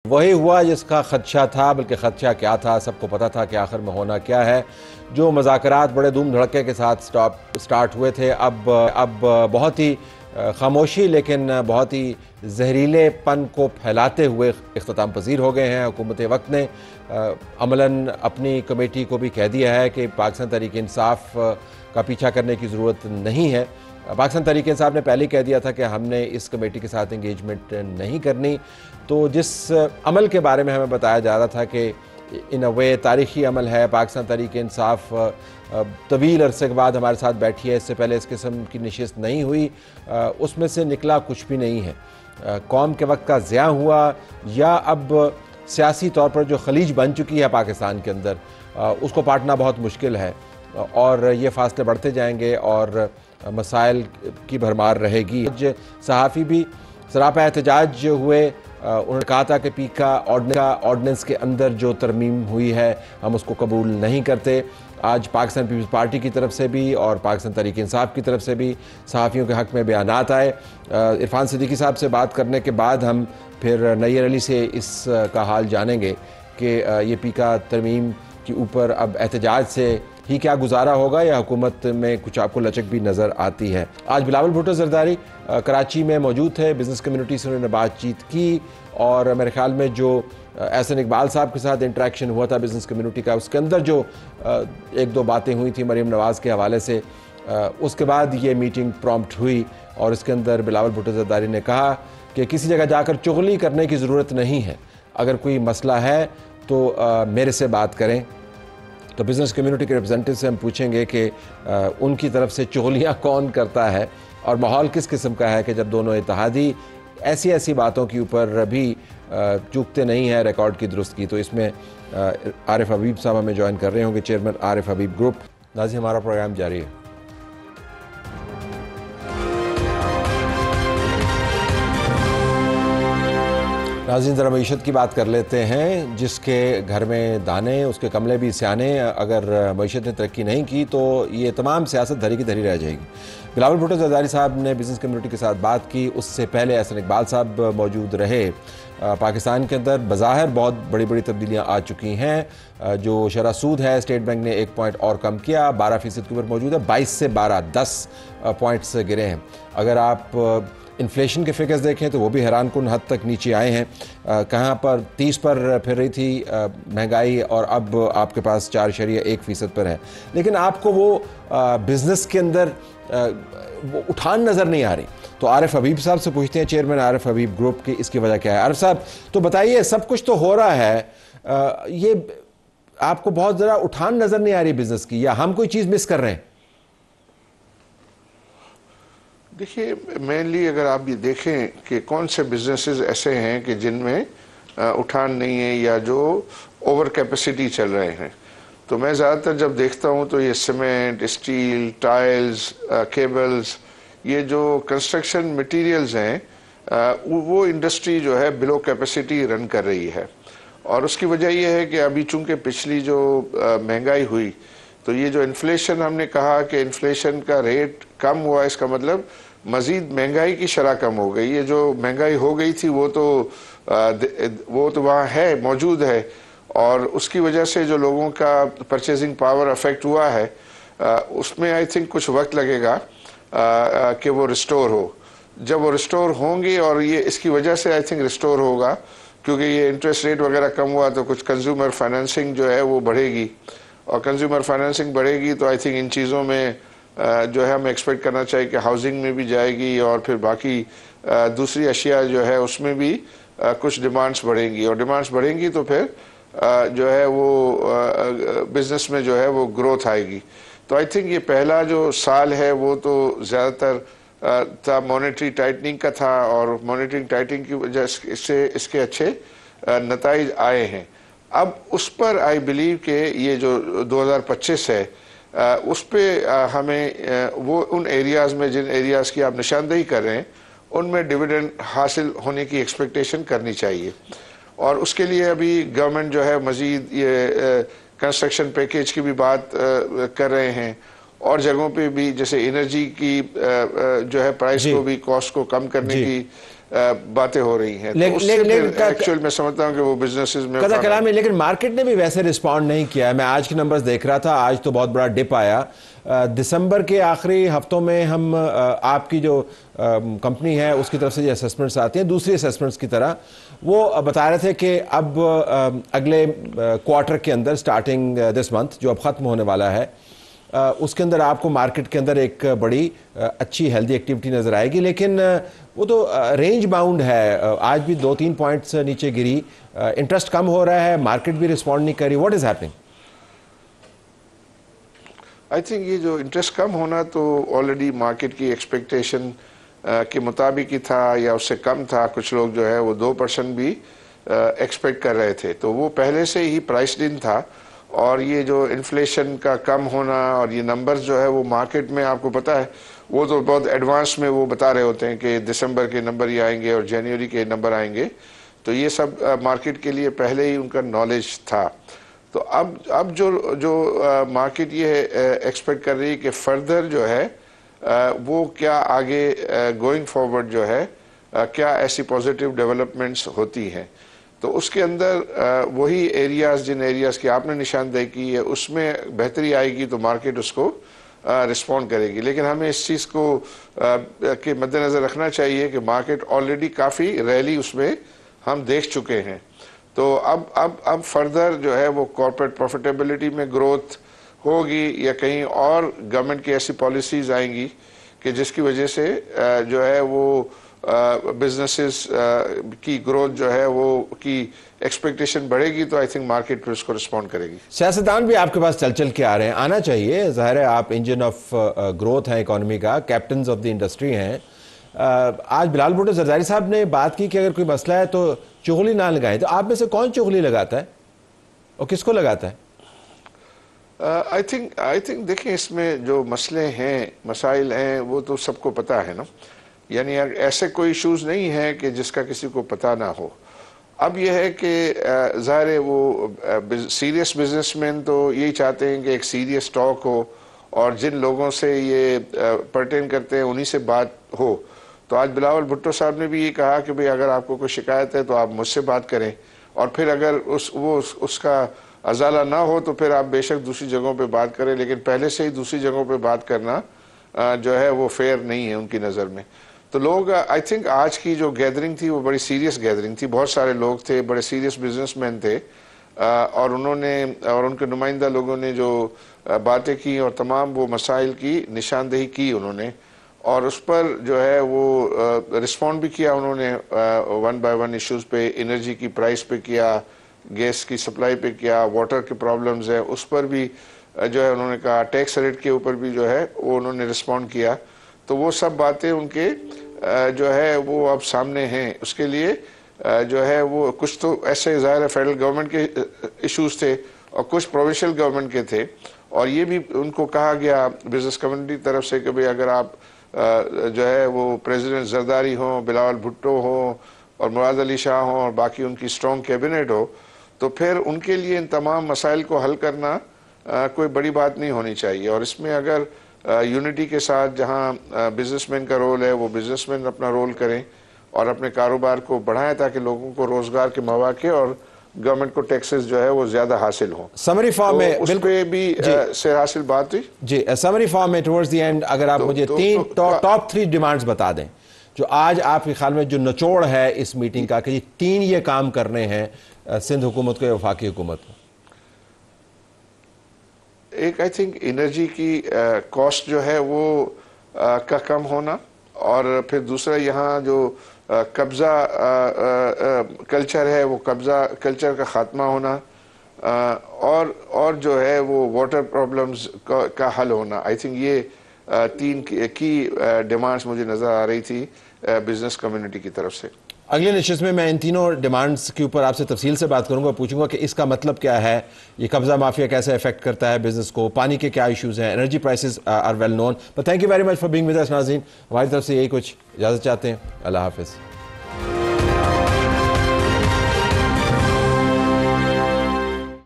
वही हुआ जिसका खदशा था, बल्कि खदशा क्या था, सबको पता था कि आखिर में होना क्या है। जो मुज़ाकरात बड़े धूम धड़के के साथ स्टार्ट हुए थे, अब बहुत ही खामोशी लेकिन बहुत ही जहरीलेपन को फैलाते हुए इख्तिताम पजीर हो गए हैं। हुकूमत वक्त ने अमलन अपनी कमेटी को भी कह दिया है कि पाकिस्तान तहरीक इंसाफ का पीछा करने की ज़रूरत नहीं है। पाकिस्तान तहरीक इंसाफ ने पहले कह दिया था कि हमने इस कमेटी के साथ इंगेजमेंट नहीं करनी। तो जिस अमल के बारे में हमें बताया जा रहा था कि इन अ वे तारीख़ी अमल है, पाकिस्तान तहरीक इंसाफ तवील अरसे के बाद हमारे साथ बैठी है, इससे पहले इस किस्म की नशिस्त नहीं हुई, उसमें से निकला कुछ भी नहीं है। कौम के वक्त का ज़िया हुआ या अब सियासी तौर पर जो खलीज बन चुकी है पाकिस्तान के अंदर, उसको पाटना बहुत मुश्किल है और ये फासले बढ़ते जाएंगे और मसाइल की भरमार रहेगी। आज सहाफ़ी भी सरापा एहतजाज हुए, उन्होंने कहा था कि पीका ऑर्डिनेंस के अंदर जो तरमीम हुई है हम उसको कबूल नहीं करते। आज पाकिस्तान पीपल्स पार्टी की तरफ से भी और पाकिस्तान तहरीक इंसाफ की तरफ से भी सहाफ़ियों के हक़ में बयानात आए। इरफान सिद्दीकी साहब से बात करने के बाद हम फिर नैयर अली से इसका हाल जानेंगे कि ये पीका तरमीम के ऊपर अब एहतजाज से ही क्या गुजारा होगा या हुकूमत में कुछ आपको लचक भी नज़र आती है। आज बिलावल भुट्टो ज़रदारी कराची में मौजूद थे, बिज़नेस कम्युनिटी से उन्होंने बातचीत की और मेरे ख्याल में जो एहसन इकबाल साहब के साथ इंटरेक्शन हुआ था बिज़नेस कम्युनिटी का, उसके अंदर जो एक दो बातें हुई थी मरीम नवाज़ के हवाले से, उसके बाद ये मीटिंग प्रॉम्प्ट हुई और इसके अंदर बिलावल भुट्टो ज़रदारी ने कहा कि किसी जगह जाकर चुगली करने की ज़रूरत नहीं है, अगर कोई मसला है तो मेरे से बात करें। तो बिज़नेस कम्युनिटी के रिप्रेजेंटेटिव से हम पूछेंगे कि उनकी तरफ से चुगलियाँ कौन करता है और माहौल किस किस्म का है कि जब दोनों इत्तेहादी ऐसी बातों के ऊपर भी चूकते नहीं हैं रिकॉर्ड की दुरुस्त की। तो इसमें आरिफ हबीब साहब हमें ज्वाइन कर रहे होंगे, चेयरमैन आरिफ हबीब ग्रुप। नाज़रीन, हमारा प्रोग्राम जारी है। नाज़रीन, ज़रा मईशत की बात कर लेते हैं। जिसके घर में दाने उसके कमले भी सियाने। अगर मईशत ने तरक्की नहीं की तो ये तमाम सियासत धरी की धरी रह जाएगी। बिलावल भुट्टो ज़रदारी साहब ने बिज़नेस कम्युनिटी के साथ बात की, उससे पहले एहसन इकबाल साहब मौजूद रहे। पाकिस्तान के अंदर बज़ाहिर बहुत बड़ी बड़ी तब्दीलियाँ आ चुकी हैं। जो शरह सूद है स्टेट बैंक ने 1 पॉइंट और कम किया, 12% के ऊपर मौजूद है, 22 से 12 10 पॉइंट्स गिरे हैं। अगर आप इन्फ्लेशन के फिगर्स देखें तो वो भी हैरान कुन हद तक नीचे आए हैं। कहाँ पर 30 पर फिर रही थी महंगाई और अब आपके पास 4.1% पर है। लेकिन आपको वो बिज़नेस के अंदर वो उठान नज़र नहीं आ रही। तो आरिफ हबीब साहब से पूछते हैं, चेयरमैन आरिफ हबीब ग्रुप की, इसकी वजह क्या है। आरिफ साहब, तो बताइए, सब कुछ तो हो रहा है, ये आपको बहुत ज़रा उठान नज़र नहीं आ रही बिज़नेस की, या हम कोई चीज़ मिस कर रहे हैं? देखिए, मेनली अगर आप ये देखें कि कौन से बिजनेसेस ऐसे हैं कि जिनमें उठान नहीं है या जो ओवर कैपेसिटी चल रहे हैं, तो मैं ज़्यादातर जब देखता हूँ तो ये सीमेंट, स्टील, टाइल्स, केबल्स, ये जो कंस्ट्रक्शन मटेरियल्स हैं, वो इंडस्ट्री जो है बिलो कैपेसिटी रन कर रही है। और उसकी वजह ये है कि अभी चूँकि पिछली जो महंगाई हुई, तो ये जो इन्फ्लेशन, हमने कहा कि इन्फ्लेशन का रेट कम हुआ, इसका मतलब मज़ीद महंगाई की शरह कम हो गई। ये जो महंगाई हो गई थी वो तो वहाँ है, मौजूद है, और उसकी वजह से जो लोगों का परचेजिंग पावर अफेक्ट हुआ है, उसमें आई थिंक कुछ वक्त लगेगा कि वो रिस्टोर हो। जब वो रिस्टोर होंगी, और ये इसकी वजह से आई थिंक रिस्टोर होगा क्योंकि ये इंटरेस्ट रेट वगैरह कम हुआ, तो कुछ कंज्यूमर फाइनेंसिंग जो है वो बढ़ेगी, और कंज्यूमर फाइनेंसिंग बढ़ेगी तो आई थिंक इन चीज़ों में जो है हमें एक्सपेक्ट करना चाहिए कि हाउसिंग में भी जाएगी, और फिर बाकी दूसरी अशिया जो है उसमें भी कुछ डिमांड्स बढ़ेंगी, और डिमांड्स बढ़ेंगी तो फिर जो है वो बिज़नेस में जो है वो ग्रोथ आएगी। तो आई थिंक ये पहला जो साल है वो तो ज़्यादातर था मॉनेटरी टाइटनिंग का था, और मॉनेटरी टाइटनिंग की वजह से इसके अच्छे नताइज आए हैं। अब उस पर आई बिलीव कि ये जो 2025 है, उस पर हमें वो उन एरियाज़ में, जिन एरियाज़ की आप निशानदेही कर रहे हैं, उनमें डिविडेंड हासिल होने की एक्सपेक्टेशन करनी चाहिए। और उसके लिए अभी गवर्नमेंट जो है मज़ीद ये कंस्ट्रक्शन पैकेज की भी बात कर रहे हैं, और जगहों पे भी जैसे एनर्जी की जो है प्राइस को भी, कॉस्ट को कम करने की बातें हो रही हैं। तो उससे एक्चुअल मैं समझता हूँ कि वो बिजनेसेस में कलाम है, लेकिन मार्केट ने भी वैसे रिस्पॉन्ड नहीं किया। मैं आज के नंबर्स देख रहा था, आज तो बहुत बड़ा डिप आया। दिसंबर के आखिरी हफ्तों में हम आपकी जो कंपनी है उसकी तरफ से जो असेसमेंट्स आती हैं दूसरी असेसमेंट्स की तरह, वो बता रहे थे कि अब अगले क्वार्टर के अंदर स्टार्टिंग दिस मंथ जो अब ख़त्म होने वाला है उसके अंदर आपको मार्केट के अंदर एक बड़ी अच्छी हेल्दी एक्टिविटी नज़र आएगी। लेकिन वो तो रेंज बाउंड है, आज भी 2-3 पॉइंट्स नीचे गिरी, इंटरेस्ट कम हो रहा है, मार्केट भी रिस्पॉन्ड नहीं कर रही। What is happening? I think ये जो इंटरेस्ट कम होना तो ऑलरेडी मार्केट की एक्सपेक्टेशन के मुताबिक ही था या उससे कम था। कुछ लोग जो है वो 2% भी एक्सपेक्ट कर रहे थे, तो वो पहले से ही प्राइस्ड इन था। और ये जो इन्फ्लेशन का कम होना और ये नंबर्स जो है वो मार्केट में आपको पता है वो तो बहुत एडवांस में वो बता रहे होते हैं कि दिसंबर के नंबर ही आएंगे और जनवरी के नंबर आएंगे, तो ये सब मार्केट के लिए पहले ही उनका नॉलेज था। तो अब जो मार्केट ये एक्सपेक्ट कर रही है कि फर्दर जो है वो क्या आगे गोइंग फॉरवर्ड जो है क्या ऐसी पॉजिटिव डेवलपमेंट्स होती हैं, तो उसके अंदर वही एरियाज जिन एरियाज की आपने निशानदेही की है उसमें बेहतरी आएगी तो मार्केट उसको रिस्पॉन्ड करेगी। लेकिन हमें इस चीज़ को के मद्देनज़र रखना चाहिए कि मार्केट ऑलरेडी काफ़ी रैली उसमें हम देख चुके हैं। तो अब फर्दर जो है वो कॉर्पोरेट प्रॉफिटेबिलिटी में ग्रोथ होगी या कहीं और गवर्नमेंट की ऐसी पॉलिसीज़ आएंगी कि जिसकी वजह से जो है वो बिजनेसेस की ग्रोथ जो है वो की एक्सपेक्टेशन बढ़ेगी, तो आई थिंक मार्केट पर उसको रिस्पॉन्ड करेगी। सियासतदान भी आपके पास चल चल के आ रहे हैं, आना चाहिए, जाहिर है आप इंजन ऑफ ग्रोथ हैं इकोनॉमी का, कैप्टन ऑफ द इंडस्ट्री हैं। आज बिलावल भुट्टो जरदारी साहब ने बात की कि अगर कोई मसला है तो चुगली ना लगाएं, तो आप में से कौन चुगली लगाता है और किसको लगाता है? आई थिंक देखिए इसमें जो मसले हैं मसाइल हैं वो तो सबको पता है ना, यानी ऐसे कोई इश्यूज नहीं है कि जिसका किसी को पता ना हो। अब यह है कि ज़ाहिर है वो सीरियस बिजनेसमैन तो यही चाहते हैं कि एक सीरियस टॉक हो और जिन लोगों से ये पर्टेन करते हैं उन्हीं से बात हो। तो आज बिलावल भुट्टो साहब ने भी ये कहा कि भाई अगर आपको कोई शिकायत है तो आप मुझसे बात करें, और फिर अगर उसका अजाला ना हो तो फिर आप बेशक दूसरी जगहों पे बात करें, लेकिन पहले से ही दूसरी जगहों पे बात करना जो है वो फेयर नहीं है उनकी नज़र में। तो लोग आई थिंक आज की जो गैदरिंग थी वो बड़ी सीरियस गैदरिंग थी, बहुत सारे लोग थे, बड़े सीरियस बिजनेसमैन थे, और उनके नुमाइंदा लोगों ने जो बातें की और तमाम वो मसाइल की निशानदेही की उन्होंने, और उस पर जो है वो रिस्पॉन्ड भी किया उन्होंने 1 by 1 इश्यूज़ पे, एनर्जी की प्राइस पे किया, गैस की सप्लाई पे किया, वाटर के प्रॉब्लम्स है उस पर भी जो है उन्होंने कहा, टैक्स रेट के ऊपर भी जो है वो उन्होंने रिस्पॉन्ड किया। तो वो सब बातें उनके जो है वो अब सामने हैं। उसके लिए जो है वो कुछ तो ऐसे ज़ाहिर है फेडरल गवर्नमेंट के इश्यूज थे और कुछ प्रोविंशियल गवर्नमेंट के थे, और ये भी उनको कहा गया बिजनेस कम्युनिटी की तरफ से कि भाई अगर आप जो है वो प्रेसिडेंट जरदारी हों, बिलावल भुट्टो हों और मुराद अली शाह हों और बाकी उनकी स्ट्रॉन्ग कैबिनेट हो, तो फिर उनके लिए इन तमाम मसाइल को हल करना कोई बड़ी बात नहीं होनी चाहिए। और इसमें अगर यूनिटी के साथ जहां बिजनेसमैन का रोल है वो बिजनेसमैन अपना रोल करें और अपने कारोबार को बढ़ाएं ताकि लोगों को रोजगार के मौके और गवर्नमेंट को टैक्सेस जो है वो ज्यादा हासिल हो। समरी फॉर्म में उस पे भी से हासिल बात हुई जी। समरी फॉर्म में टुवर्ड्स द एंड अगर आप मुझे तीन टॉप 3 डिमांड्स बता दें जो आज आपके ख्याल में जो निचोड़ है इस मीटिंग का कि 3 ये काम करने हैं सिंध हुकूमत को या वफाकी हुकूमत को। एक आई थिंक एनर्जी की कॉस्ट जो है वो का कम होना, और फिर दूसरा यहाँ जो कब्ज़ा कल्चर है वो कब्ज़ा कल्चर का ख़ात्मा होना, और जो है वो वाटर प्रॉब्लम्स का हल होना। आई थिंक ये 3 की डिमांड्स मुझे नज़र आ रही थी बिजनेस कम्युनिटी की तरफ से। अगले नशिस्त में मैं इन तीनों डिमांड्स के ऊपर आपसे तफसील से बात करूंगा, पूछूंगा कि इसका मतलब क्या है, ये कब्जा माफिया कैसे अफेक्ट करता है बिजनेस को, पानी के क्या इश्यूज हैं, energy prices are well known. But thank you very much for being with us नाज़रीन, हमारी तरफ से यही कुछ इजाज़त चाहते हैं। अल्लाह हाफिज़।